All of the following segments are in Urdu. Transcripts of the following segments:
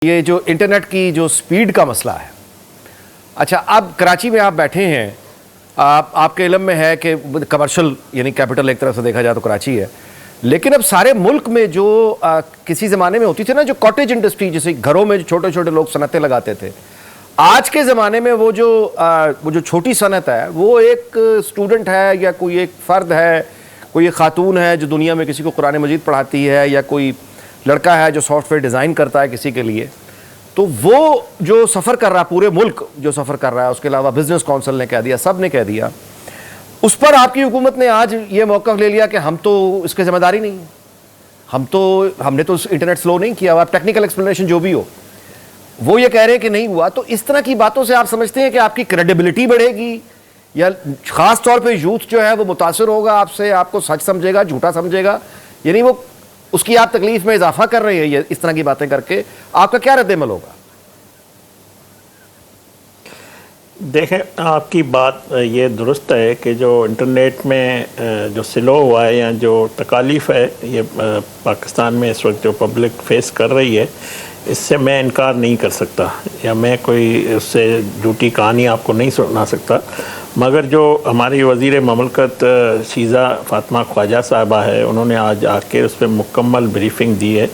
یہ جو انٹرنیٹ کی جو سپیڈ کا مسئلہ ہے. اچھا اب کراچی میں آپ بیٹھے ہیں, آپ کے علم میں ہے کہ کمرشل یعنی کیپٹل ایک طرف سے دیکھا جائے تو کراچی ہے, لیکن اب سارے ملک میں جو کسی زمانے میں ہوتی تھی نا جو کاٹیج انڈسٹری, جیسے گھروں میں جو چھوٹے چھوٹے لوگ صنعتیں لگاتے تھے, آج کے زمانے میں وہ جو چھوٹی صنعت ہے وہ ایک اسٹوڈنٹ ہے یا کوئی ایک فرد ہے, کوئی ایک خاتون ہے جو دنیا میں کسی کو قرآن مجید پڑھاتی ہے, یا کوئی لڑکا ہے جو سافٹ ویئر ڈیزائن کرتا ہے کسی کے لیے, تو وہ جو سفر کر رہا ہے, پورے ملک جو سفر کر رہا ہے, اس کے علاوہ بزنس کونسل نے کہہ دیا, سب نے کہہ دیا, اس پر آپ کی حکومت نے آج یہ موقف لے لیا کہ ہم تو اس کے ذمہ داری نہیں ہے, ہم نے تو انٹرنیٹ سلو نہیں کیا. آپ ٹیکنیکل ایکسپلینیشن جو بھی ہو وہ یہ کہہ رہے ہیں کہ نہیں ہوا. تو اس طرح کی باتوں سے آپ سمجھتے ہیں کہ آپ کی کریڈیبلٹی بڑھے گی, یا خاص طور پہ یوتھ جو ہے وہ متاثر ہوگا آپ سے, آپ کو سچ سمجھے گا, جھوٹا سمجھے گا, یعنی وہ اس کی آپ تکلیف میں اضافہ کر رہے ہیں یہ اس طرح کی باتیں کر کے, آپ کا کیا رد عمل ہوگا؟ دیکھیں, آپ کی بات یہ درست ہے کہ جو انٹرنیٹ میں جو سلو ہوا ہے یا جو تکالیف ہے یہ پاکستان میں اس وقت جو پبلک فیس کر رہی ہے, اس سے میں انکار نہیں کر سکتا, یا میں کوئی اس سے جھوٹی کہانی آپ کو نہیں سنا سکتا. مگر جو ہماری وزیر مملکت شیزہ فاطمہ خواجہ صاحبہ ہے, انہوں نے آج آ کے اس پہ مکمل بریفنگ دی ہے,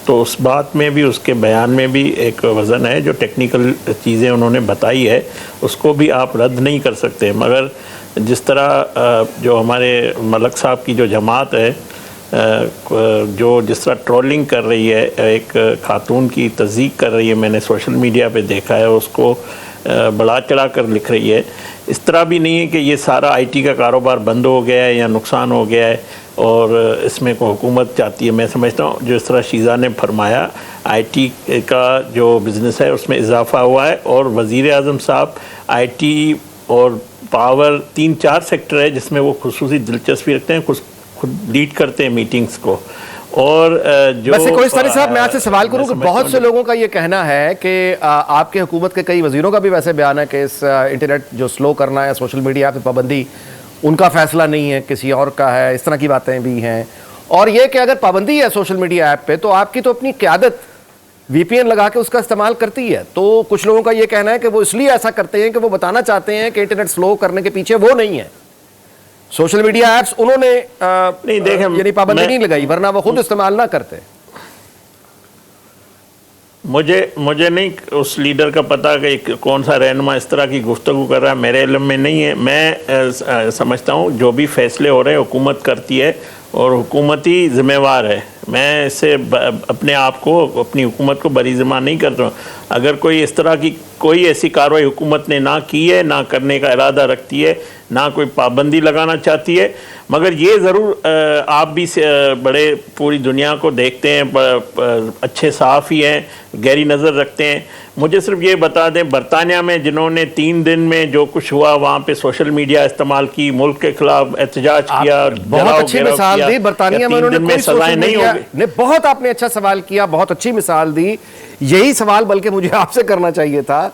تو اس بات میں بھی, اس کے بیان میں بھی ایک وزن ہے. جو ٹیکنیکل چیزیں انہوں نے بتائی ہے اس کو بھی آپ رد نہیں کر سکتے. مگر جس طرح جو ہمارے ملک صاحب کی جو جماعت ہے, جو جس طرح ٹرولنگ کر رہی ہے, ایک خاتون کی تضییق کر رہی ہے, میں نے سوشل میڈیا پہ دیکھا ہے, اس کو بڑھا چڑھا کر لکھ رہی ہے. اس طرح بھی نہیں ہے کہ یہ سارا آئی ٹی کا کاروبار بند ہو گیا ہے یا نقصان ہو گیا ہے اور اس میں کو حکومت چاہتی ہے. میں سمجھتا ہوں جو اس طرح شیزہ نے فرمایا, آئی ٹی کا جو بزنس ہے اس میں اضافہ ہوا ہے, اور وزیر اعظم صاحب آئی ٹی اور پاور 3-4 سیکٹر ہے جس میں وہ خصوصی دلچسپی رکھتے ہیں, خود لیڈ کرتے ہیں میٹنگز کو. اور جو ویسے کوہستانی صاحب میں آپ سے سوال کروں کہ بہت سے لوگوں کا یہ کہنا ہے کہ آپ کے حکومت کے کئی وزیروں کا بھی ویسے بیان ہے کہ اس انٹرنیٹ جو سلو کرنا ہے, سوشل میڈیا پہ پابندی, ان کا فیصلہ نہیں ہے, کسی اور کا ہے, اس طرح کی باتیں بھی ہیں. اور یہ کہ اگر پابندی ہے سوشل میڈیا ایپ پہ تو آپ کی تو اپنی قیادت وی پی این لگا کے اس کا استعمال کرتی ہے. تو کچھ لوگوں کا یہ کہنا ہے کہ وہ اس لیے ایسا کرتے ہیں کہ وہ بتانا چاہتے ہیں کہ انٹرنیٹ سلو کرنے کے پیچھے وہ نہیں ہے, سوشل میڈیا ایپس انہوں نے یعنی پابندی نہیں لگائی, ورنہ وہ خود استعمال نہ کرتے. مجھے نہیں اس لیڈر کا پتہ کہ کون سا رہنما اس طرح کی گفتگو کر رہا ہے, میرے علم میں نہیں ہے. میں سمجھتا ہوں جو بھی فیصلے ہو رہے ہیں حکومت کرتی ہے اور حکومتی ذمہ وار ہے. میں اس سے اپنے آپ کو, اپنی حکومت کو بری ذمہ نہیں کرتا ہوں. اگر کوئی اس طرح کی کوئی ایسی کارروائی حکومت نے نہ کی ہے, نہ کرنے کا ارادہ رکھتی ہے, نہ کوئی پابندی لگانا چاہتی ہے, مگر یہ ضرور آپ بھی بڑے پوری دنیا کو دیکھتے ہیں, اچھے صحافی ہیں, گہری نظر رکھتے ہیں. مجھے صرف یہ بتا دیں, برطانیہ میں جنہوں نے 3 دن میں جو کچھ ہوا وہاں پہ سوشل میڈیا استعمال کی, ملک کے خلاف احتجاج کیا, بہت اچھی مثال دی. برطانیہ میں انہوں نے سزائیں نہیں ہوگی. بہت آپ نے اچھا سوال کیا, بہت اچھی مثال دی. یہی سوال بلکہ مجھے آپ سے کرنا چاہیے تھا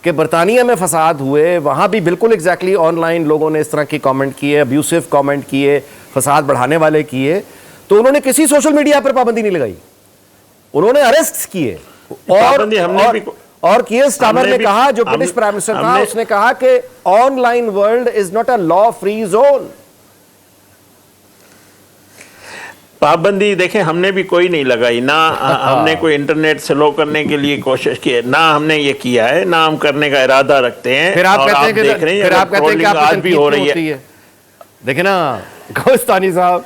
کہ برطانیہ میں فساد ہوئے, وہاں بھی بالکل ایگزیکٹلی آن لائن لوگوں نے اس طرح کی کامنٹ کیے, ابیوسو کامنٹ کیے, فساد بڑھانے والے کیے, تو انہوں نے کسی سوشل میڈیا پر پابندی نہیں لگائی, انہوں نے اریسٹ کیے. اور کیئر سٹارمر نے کہا, جو برٹش پرائم منسٹر تھا, اس نے کہا کہ on line world is not a law free zone. پابندی دیکھیں ہم نے بھی کوئی نہیں لگائی, نہ ہم نے کوئی انٹرنیٹ سلو کرنے کے لیے کوشش کی ہے, نہ ہم نے یہ کیا ہے, نہ ہم کرنے کا ارادہ رکھتے ہیں. پھر آپ کہتے ہیں کہ آج بھی ہو رہی ہے. دیکھیں نا کوہستانی صاحب,